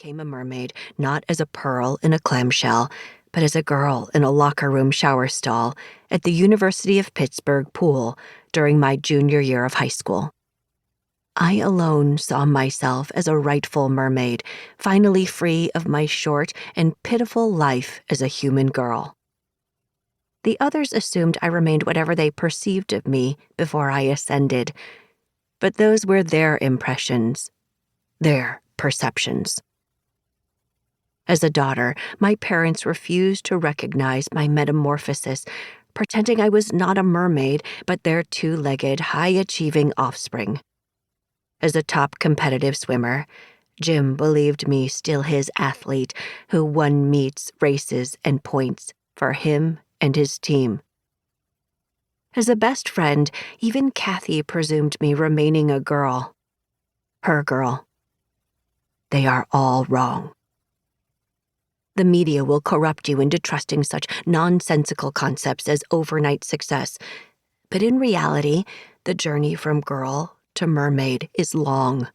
became a mermaid not as a pearl in a clamshell, but as a girl in a locker room shower stall at the University of Pittsburgh pool during my junior year of high school. I alone saw myself as a rightful mermaid, finally free of my short and pitiful life as a human girl. The others assumed I remained whatever they perceived of me before I ascended, but those were their impressions, their perceptions. As a daughter, my parents refused to recognize my metamorphosis, pretending I was not a mermaid, but their two-legged, high-achieving offspring. As a top competitive swimmer, Jim believed me still his athlete who won meets, races, and points for him and his team. As a best friend, even Kathy presumed me remaining a girl. Her girl. They are all wrong. The media will corrupt you into trusting such nonsensical concepts as overnight success, but in reality, the journey from girl to mermaid is long.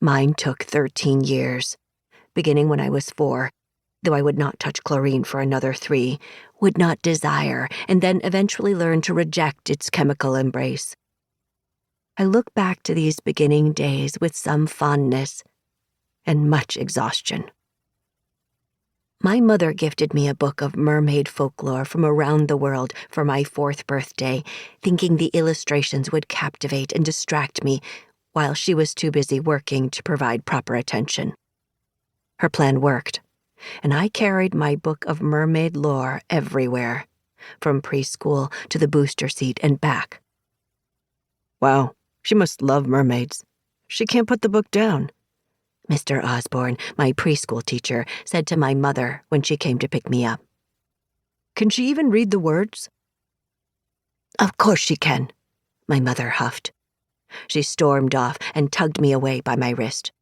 Mine took 13 years, beginning when I was 4, though I would not touch chlorine for another 3, would not desire, and then eventually learn to reject its chemical embrace. I look back to these beginning days with some fondness and much exhaustion. My mother gifted me a book of mermaid folklore from around the world for my 4th birthday, thinking the illustrations would captivate and distract me while she was too busy working to provide proper attention. Her plan worked, and I carried my book of mermaid lore everywhere, from preschool to the booster seat and back. Wow, she must love mermaids. She can't put the book down, Mr. Osborne, my preschool teacher, said to my mother when she came to pick me up. Can she even read the words? Of course she can, my mother huffed. She stormed off and tugged me away by my wrist.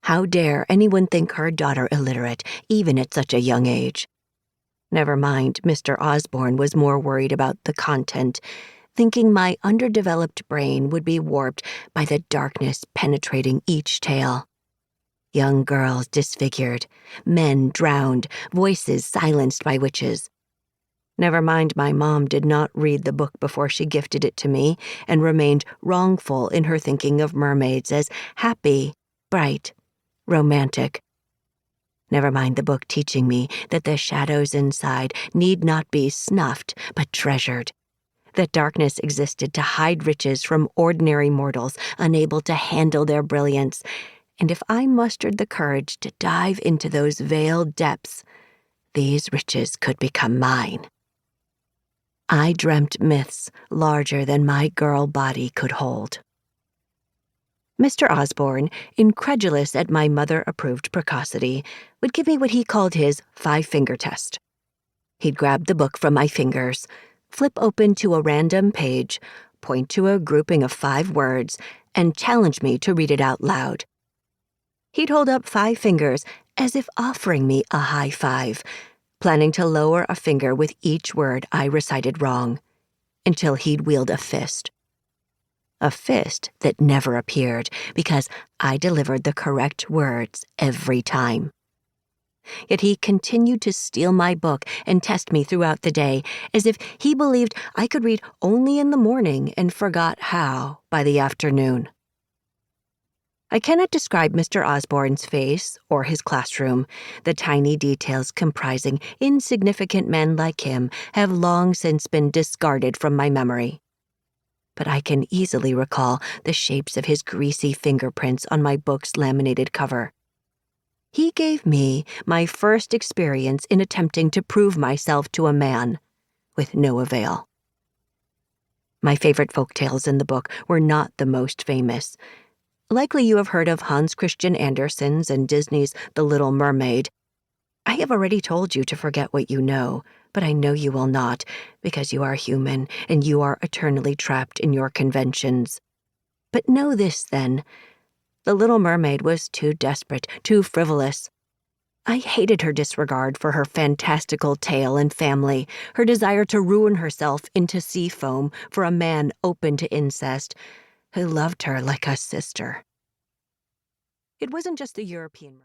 How dare anyone think her daughter illiterate, even at such a young age? Never mind, Mr. Osborne was more worried about the content, thinking my underdeveloped brain would be warped by the darkness penetrating each tale. Young girls disfigured, men drowned, voices silenced by witches. Never mind my mom did not read the book before she gifted it to me and remained wrongful in her thinking of mermaids as happy, bright, romantic. Never mind the book teaching me that the shadows inside need not be snuffed but treasured, that darkness existed to hide riches from ordinary mortals unable to handle their brilliance, and if I mustered the courage to dive into those veiled depths, these riches could become mine. I dreamt myths larger than my girl body could hold. Mr. Osborne, incredulous at my mother-approved precocity, would give me what he called his 5-finger test. He'd grab the book from my fingers, flip open to a random page, point to a grouping of 5 words, and challenge me to read it out loud. He'd hold up 5 fingers as if offering me a high five, planning to lower a finger with each word I recited wrong, until he'd wield a fist. A fist that never appeared because I delivered the correct words every time. Yet he continued to steal my book and test me throughout the day, as if he believed I could read only in the morning and forgot how by the afternoon. I cannot describe Mr. Osborne's face or his classroom. The tiny details comprising insignificant men like him have long since been discarded from my memory. But I can easily recall the shapes of his greasy fingerprints on my book's laminated cover. He gave me my first experience in attempting to prove myself to a man, with no avail. My favorite folktales in the book were not the most famous. Likely you have heard of Hans Christian Andersen's and Disney's The Little Mermaid. I have already told you to forget what you know, but I know you will not, because you are human and you are eternally trapped in your conventions. But know this, then. The Little Mermaid was too desperate, too frivolous. I hated her disregard for her fantastical tale and family, her desire to ruin herself into sea foam for a man open to incest, who loved her like a sister. It wasn't just the European